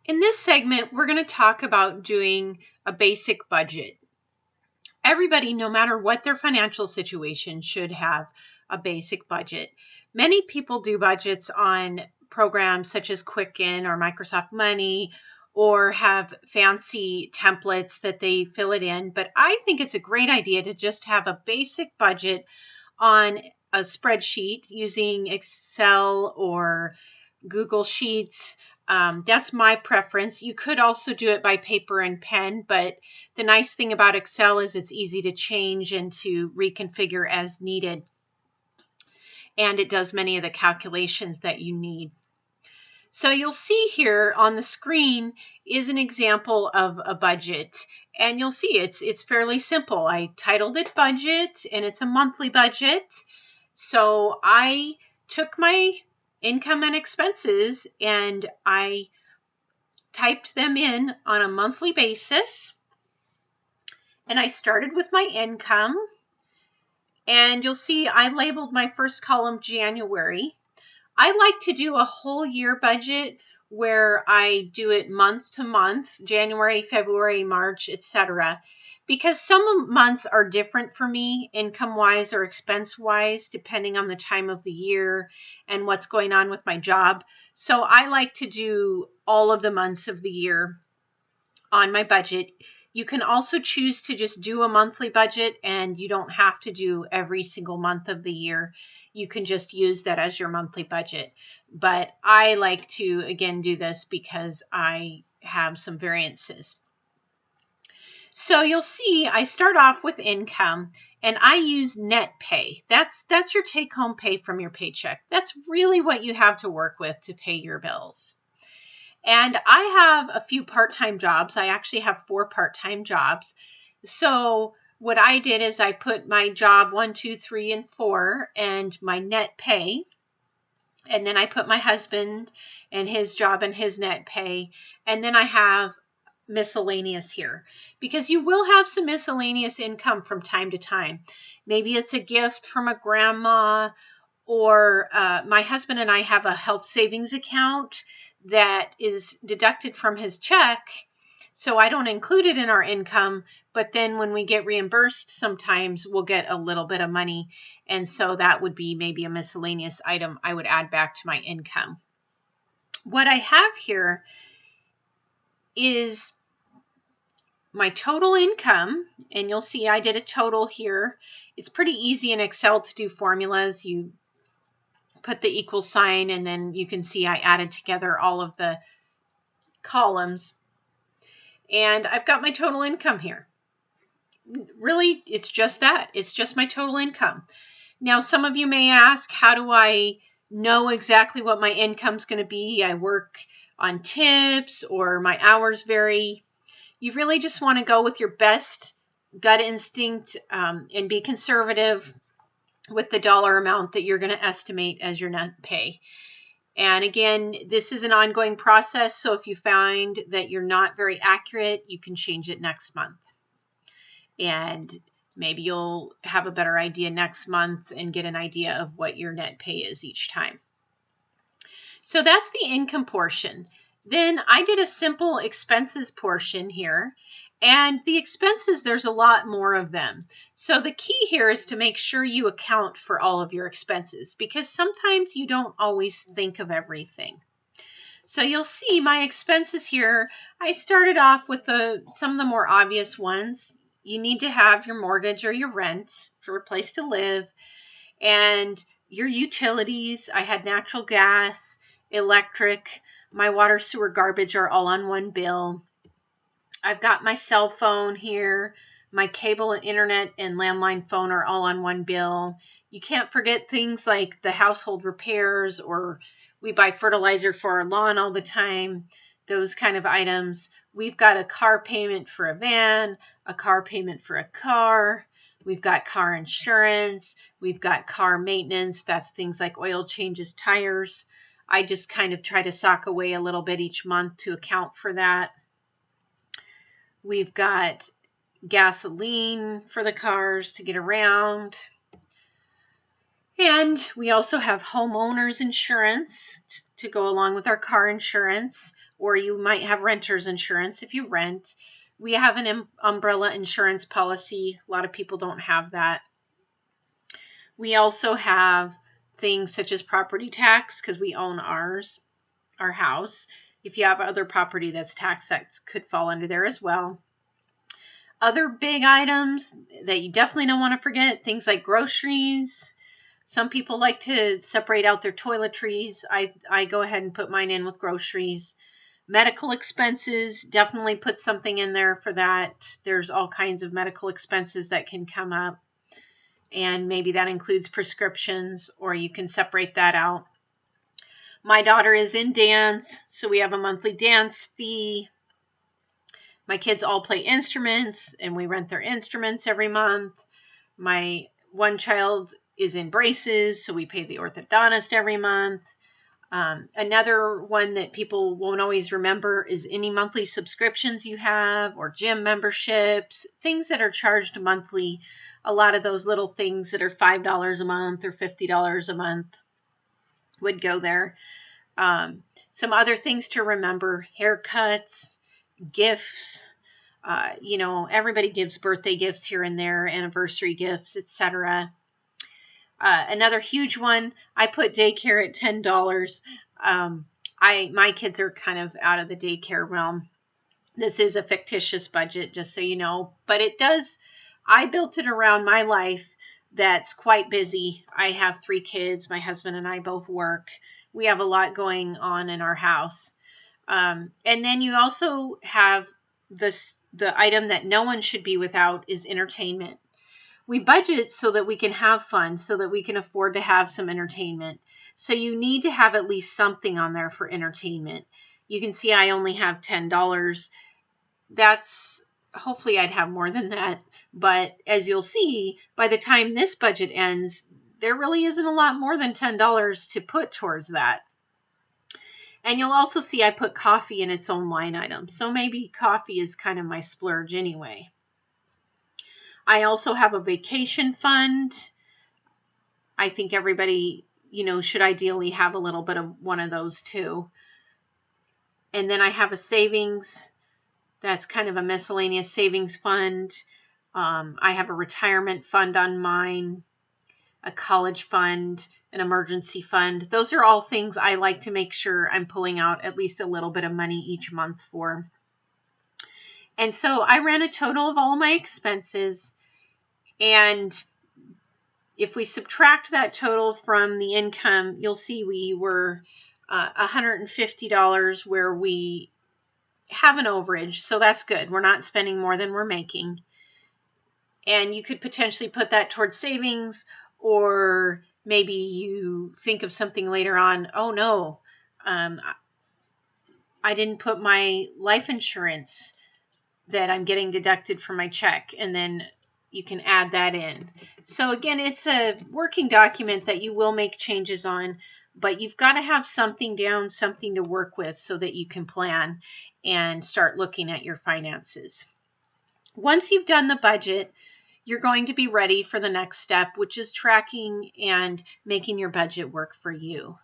In this segment, we're going to talk about doing a basic budget. Everybody, no matter what their financial situation, should have a basic budget. Many people do budgets on programs such as Quicken or Microsoft Money, or have fancy templates that they fill it in. But I think it's a great idea to just have a basic budget on a spreadsheet using Excel or Google Sheets. That's my preference. You could also do it by paper and pen, but the nice thing about Excel is it's easy to change and to reconfigure as needed. And it does many of the calculations that you need. So you'll see here on the screen is an example of a budget. And you'll see it's fairly simple. I titled it budget, and it's a monthly budget. So I took my income and expenses and I typed them in on a monthly basis. And I started with my income. And you'll see I labeled my first column January. I like to do a whole year budget where I do it month to month, January, February, March, etc. Because some months are different for me, income-wise or expense-wise, depending on the time of the year and what's going on with my job. So I like to do all of the months of the year on my budget. You can also choose to just do a monthly budget, and you don't have to do every single month of the year. You can just use that as your monthly budget. But I like to, again, do this because I have some variances. So you'll see I start off with income, and I use net pay. That's your take-home pay from your paycheck. That's really what you have to work with to pay your bills. And I have a few part-time jobs. I actually have 4 part-time jobs. So what I did is I put my job 1, 2, 3, and 4 and my net pay. And then I put my husband and his job and his net pay. And then I have miscellaneous here, because you will have some miscellaneous income from time to time. Maybe it's a gift from a grandma, or my husband and I have a health savings account that is deducted from his check. So I don't include it in our income, but then when we get reimbursed, sometimes we'll get a little bit of money. And so that would be maybe a miscellaneous item I would add back to my income. What I have here is my total income, and you'll see I did a total here. It's pretty easy in Excel to do formulas. You put the equal sign, and then you can see I added together all of the columns. And I've got my total income here. Really, it's just that. It's just my total income. Now, some of you may ask, how do I know exactly what my income's going to be? I work on tips, or my hours vary. You really just want to go with your best gut instinct and be conservative with the dollar amount that you're going to estimate as your net pay. And again, this is an ongoing process, so if you find that you're not very accurate, you can change it next month. And maybe you'll have a better idea next month and get an idea of what your net pay is each time. So that's the income portion. Then I did a simple expenses portion here. And the expenses, there's a lot more of them. So the key here is to make sure you account for all of your expenses, because sometimes you don't always think of everything. So you'll see my expenses here. I started off with some of the more obvious ones. You need to have your mortgage or your rent for a place to live, and your utilities. I had natural gas, electric, my water, sewer, garbage are all on one bill. I've got my cell phone here. My cable and internet and landline phone are all on one bill. You can't forget things like the household repairs, or we buy fertilizer for our lawn all the time, those kind of items. We've got a car payment for a van, a car payment for a car. We've got car insurance. We've got car maintenance. That's things like oil changes, tires. I just kind of try to sock away a little bit each month to account for that. We've got gasoline for the cars to get around. And we also have homeowners insurance to go along with our car insurance, or you might have renter's insurance if you rent. We have an umbrella insurance policy. A lot of people don't have that. We also have things such as property tax because we own our house. If you have other property that's taxed, that could fall under there as well. Other big items that you definitely don't want to forget, things like groceries. Some people like to separate out their toiletries. I go ahead and put mine in with groceries. Medical expenses, definitely put something in there for that. There's all kinds of medical expenses that can come up. And maybe that includes prescriptions, or you can separate that out. My daughter is in dance, so we have a monthly dance fee. My kids all play instruments, and we rent their instruments every month. My one child is in braces, so we pay the orthodontist every month. Another one that people won't always remember is any monthly subscriptions you have, or gym memberships, things that are charged monthly. A lot of those little things that are $5 a month or $50 a month would go there. Some other things to remember: haircuts, gifts. Everybody gives birthday gifts here and there, anniversary gifts, etc. Another huge one, I put daycare at $10. My kids are kind of out of the daycare realm. This is a fictitious budget, just so you know, but I built it around my life that's quite busy. I have 3 kids. My husband and I both work. We have a lot going on in our house. And then you also have the item that no one should be without is entertainment. We budget so that we can have fun, so that we can afford to have some entertainment. So you need to have at least something on there for entertainment. You can see I only have $10. Hopefully I'd have more than that. But as you'll see, by the time this budget ends, there really isn't a lot more than $10 to put towards that. And you'll also see I put coffee in its own line item. So maybe coffee is kind of my splurge anyway. I also have a vacation fund. I think everybody, should ideally have a little bit of one of those too. And then I have a savings. That's kind of a miscellaneous savings fund. I have a retirement fund on mine, a college fund, an emergency fund. Those are all things I like to make sure I'm pulling out at least a little bit of money each month for. And so I ran a total of all my expenses, and if we subtract that total from the income, you'll see we were $150 where we have an overage, so that's good. We're not spending more than we're making. And you could potentially put that towards savings, or maybe you think of something later on, oh no, I didn't put my life insurance that I'm getting deducted from my check, and then you can add that in. So again, it's a working document that you will make changes on, but you've got to have something down, something to work with so that you can plan and start looking at your finances. Once you've done the budget, you're going to be ready for the next step, which is tracking and making your budget work for you.